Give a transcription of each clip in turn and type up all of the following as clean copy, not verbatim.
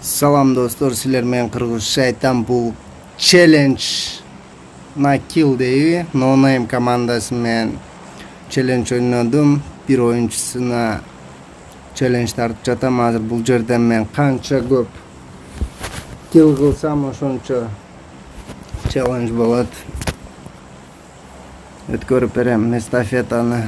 Salam dostlar, sizler men Qirg'iz Shaytan bu challenge na kill deyi No Name komandasi men challenge o'ynadim. Bir o'yinchusina challenge tartib jatam. Hozir bu yerdan men qancha ko'p kill qilsam o'shancha challenge bo'ladi. Ko'rib beraman estafetani.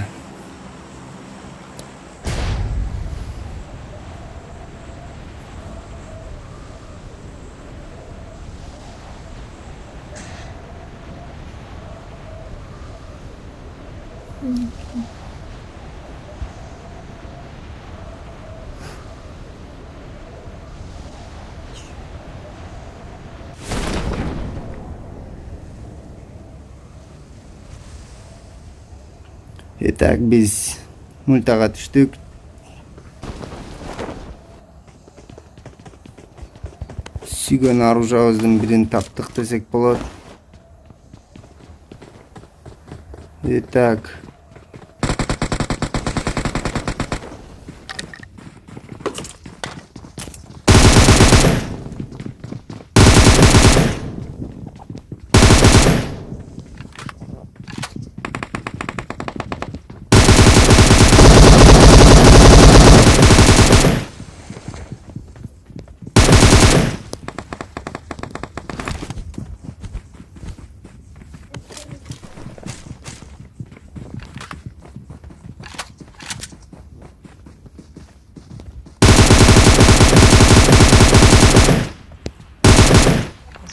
Итак, biz multaga düştük. Suygan orужиябыздын birini taptık desek болады. Итак,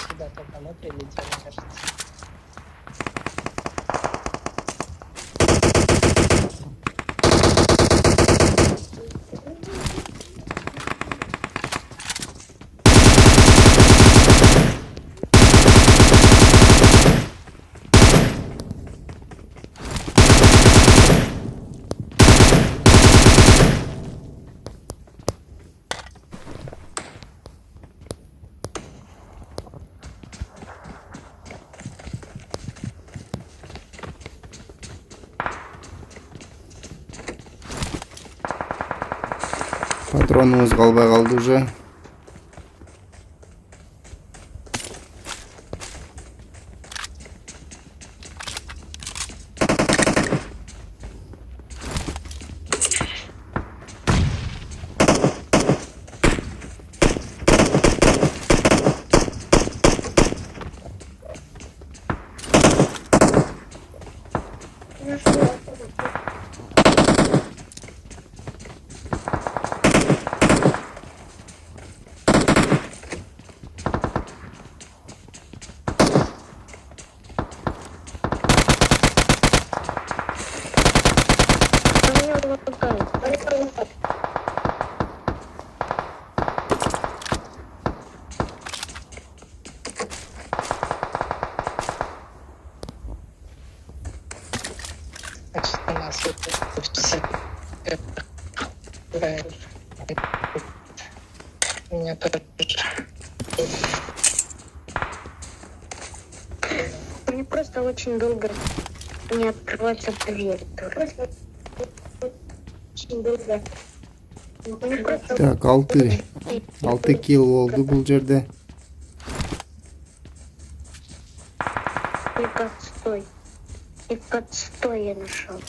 Сюда только мы прилетели, кажется. Patronumuz kalbay kaldı уже. Значит, у нас все. У меня тоже. Мне просто очень долго не открывается дверь. Просто очень долго. Мне просто Так, 6 kill oldu bu yerde. приказ стой я нашел.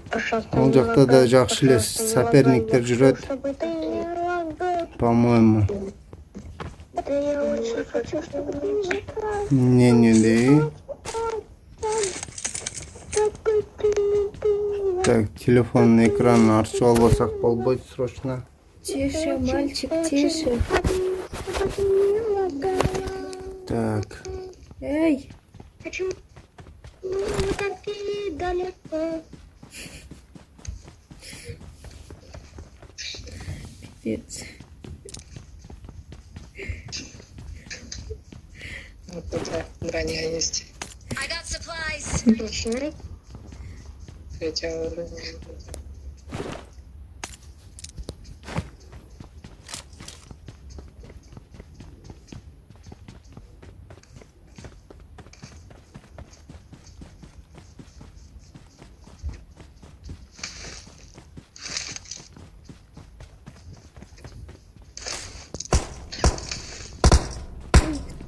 Пожалуйста, Ол не жақта да лагай, жақсы эле пожалуйста, не соперниктер лагай. жүрөт, Чтобы ты не лагал. по-моему. Да я очень хочу, чтобы ты не лагал. Не дей. Так, телефонный экран арчып албасак болбойт срочно. Тише, мальчик, тише. Так, Эй, Почему мы так и далеко? пипец. Вот тут броня есть. I got supplies. Начинай. Третья уровня.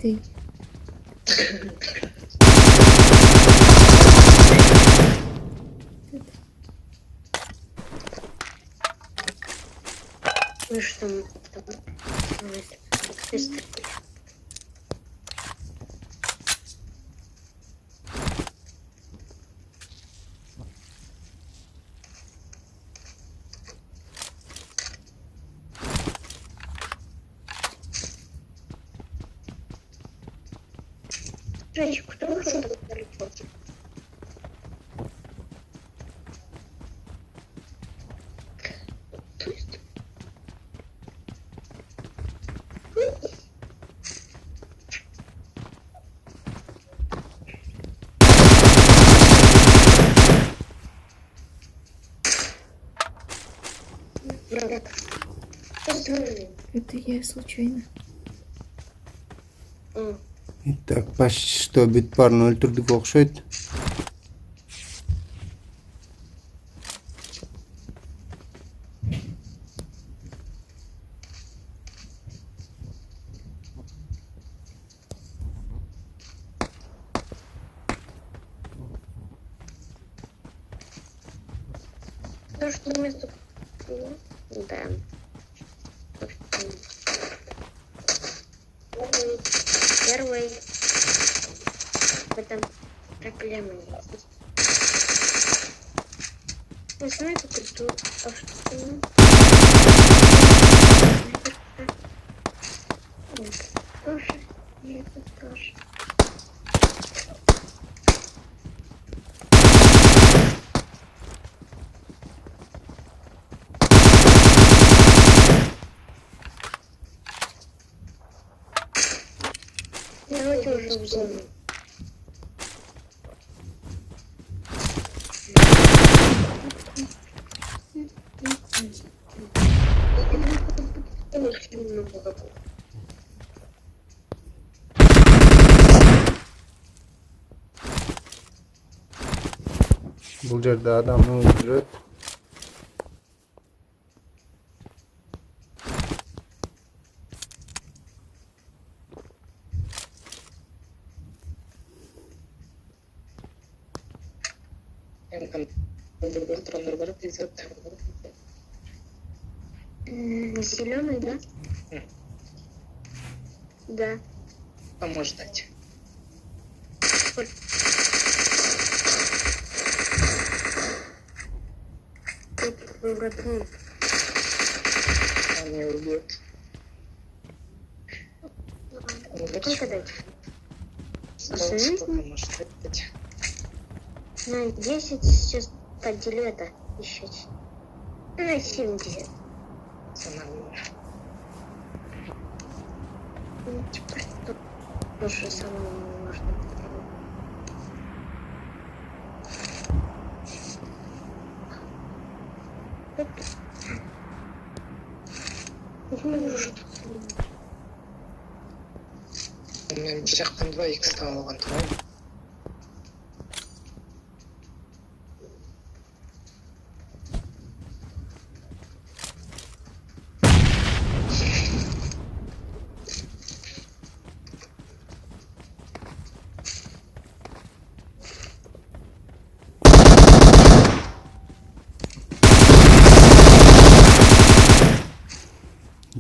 ты. Ну что мы там? Женщик, кто вышел так далеко? Брат, посмотри. Это я случайно. Так, почти что бит парны öldürdük okşayt. То, что место... Да. Первый. В этом проблема есть. Не знаю, как это... А что? Тоже. Это тоже. Давайте уже в зону. Bu yerdə adamı öldürüb. Зеленый, да? Да. Поможешь дать. Они убьют. Сколько дать? Сколько можешь дать? На 10 сейчас поделю это еще. На 70. Нормально. Типа, что тоже самое можно. Мен бір жақтан 2х алған тұрмын.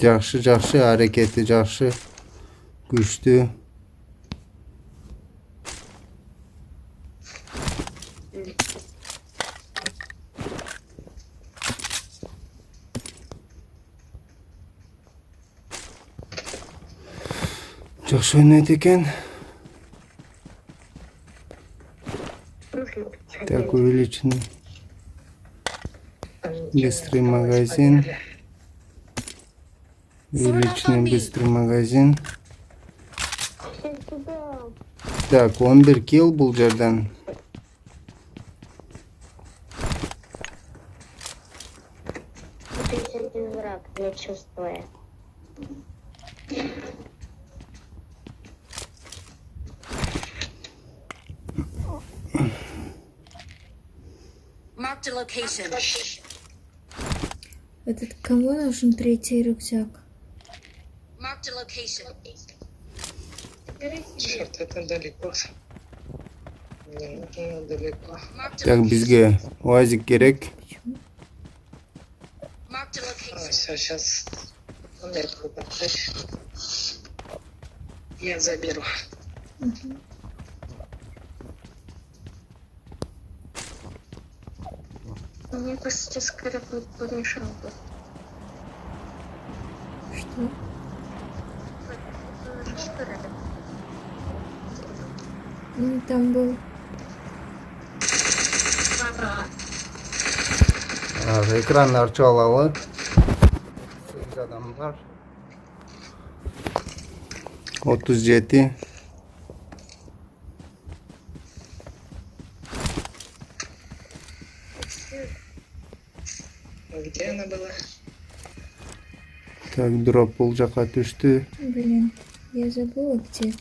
Yaxşı, hareketi yaxşı. Güçlü. Yaxşı oynadı ekan. Так, увеличенный. Быстрый магазин. Увеличенный быстрый магазин. Так, 11 kill бұл жерден. Это один враг, я чувствую. Marked a location. Этот кому нужен третий рюкзак? Marked a location. Черт, это далеко. Мне нужно далеко. Marked a Так, location. бізге УАЗик керек. Почему? Marked a location. Все, сейчас метку поставь. Я заберу. Мгм. Мне кажется, скоро будет помешал бы. Что? Ну, там был. Экранды арчып алалы. 8 адамдар. 37. Где она была? Так, дроп бул жака түштү. Блин, я забыла где.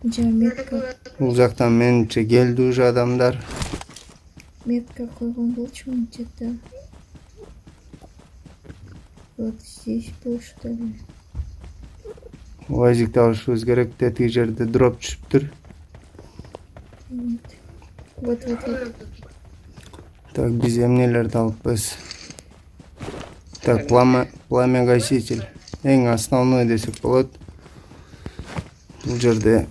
Метка. Бул жактан менимче келди уже адамдар. Метка койгон болчумун где-то. Вот здесь был, что ли. УАЗикти алышыбыз керек. Тетиги жерде дроп түшүптүр. Нет. Вот. Так, биз эмнелерди алыппыз? Так, пламя-гаситель. Эң основной десек болот. Бул жерде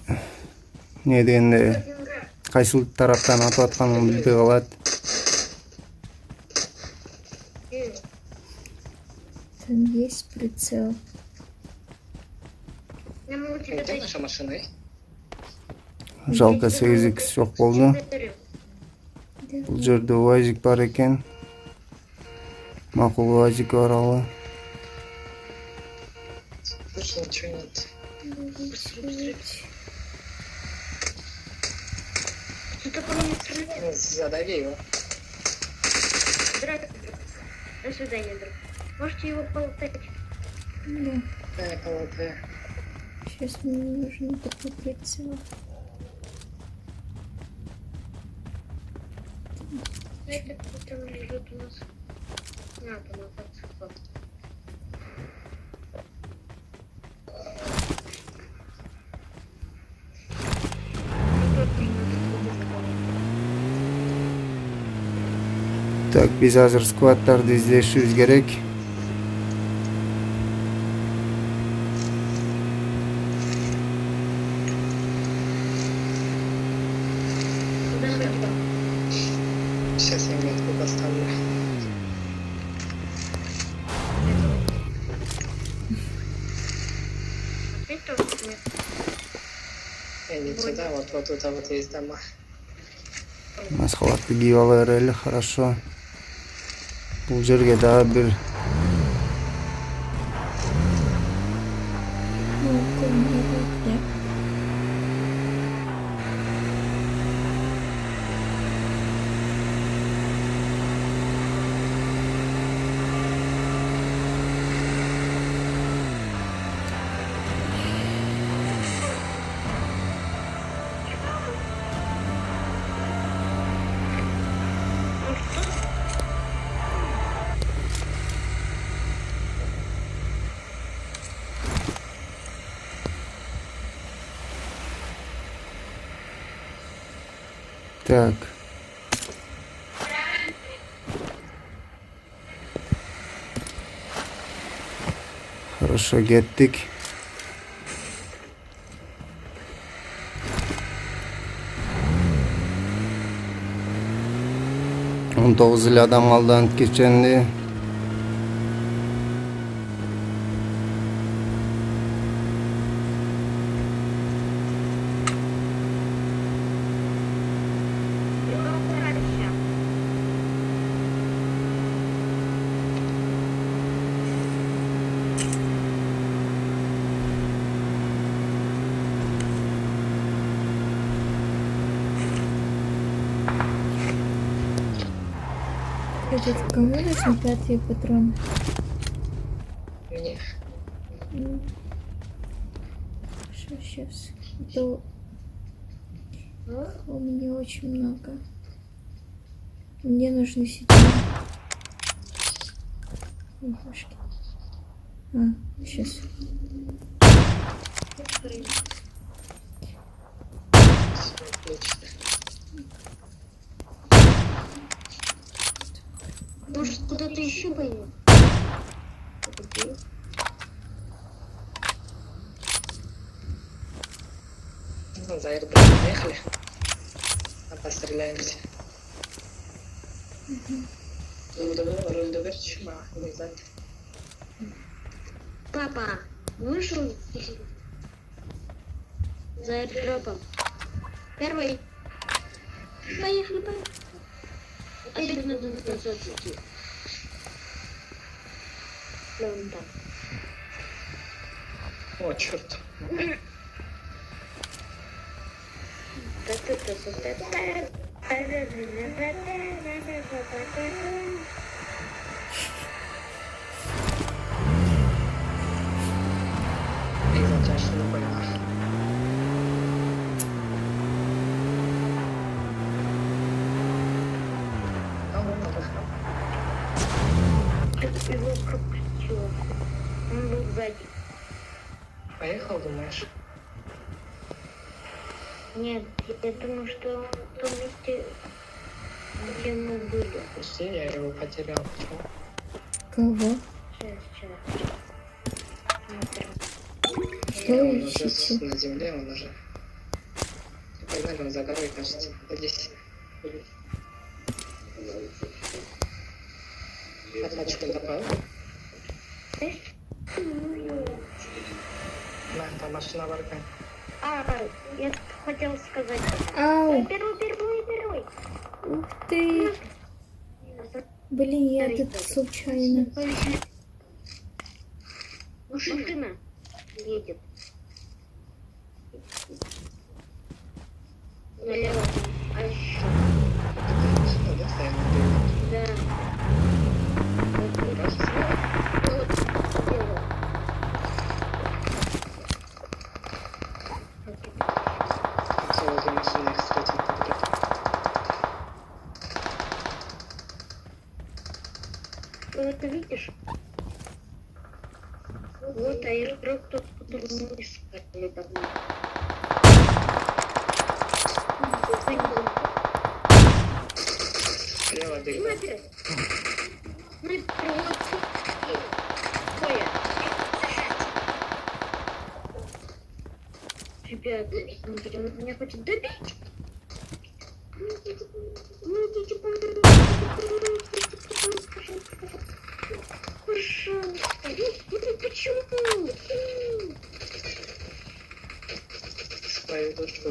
не дегенде кайсыл тараптан атып атканын билбей калат. Там есть прицел. Где наша машина? Жалко 8X жок болду. Бул жерде УАЗик бар экен. Макул УАЗик баралы. Слушай, ничего нет. Задави его. До свидания, друг. Можете его полутать? Да. Полотая. Сейчас мне нужен такой прицел. Знаете, кто там лежит у нас? Там мотоцикл. Так, биз азыр скваттарды издешибиз керек. Сейчас я метку поставлю. Опять тоже нет. Не сюда, вот туда вот есть дома. Маскалатты кийип ала берели, хорошо. Бул жерге дагы бир Ну, да. так. Хорошо, кеттик. Он 9 эле адам алданып кеткенди. Это кому нужны 5-е патроны? Мне. Что сейчас? Это у меня очень много. Мне нужны 7. Ой, башки. Сейчас. Всё, отлично. Может, куда-то еще пойдем? Ну, за аэродром поехали. А постреляемся. Руль доверчиво, не знаю. Папа, вышел за аэродропом. Первый. Поехали, поехали. А тебе надо назад идти. Вон там. О, черт. Изначально не понял. Его пропустила. Он был сзади. Поехал, думаешь? Нет, я думаю, что он в том месте, где мы были. Пусти, я его потерял. Почему? Кого? Сейчас. Что Он уже ищете? на земле, он уже. Погнали, он за горой, кажется. Здесь. На тачку добавил. На, там машина варка. Я хотела сказать. Ау! Первый. Ух ты! Блин, я тут случайно. Машина едет. Налево. А еще. Машина, да, стоит на берегу? Да. Вот, слева. Все, возле машины их встретим. Ты это видишь? Вот аэродроп тот, который мы искали давно. Слева бегу. Снайпер! Снайпер, вот. Коя. Ребята, смотри, он меня хочет добить. Пожалуйста. Почему? Свою душу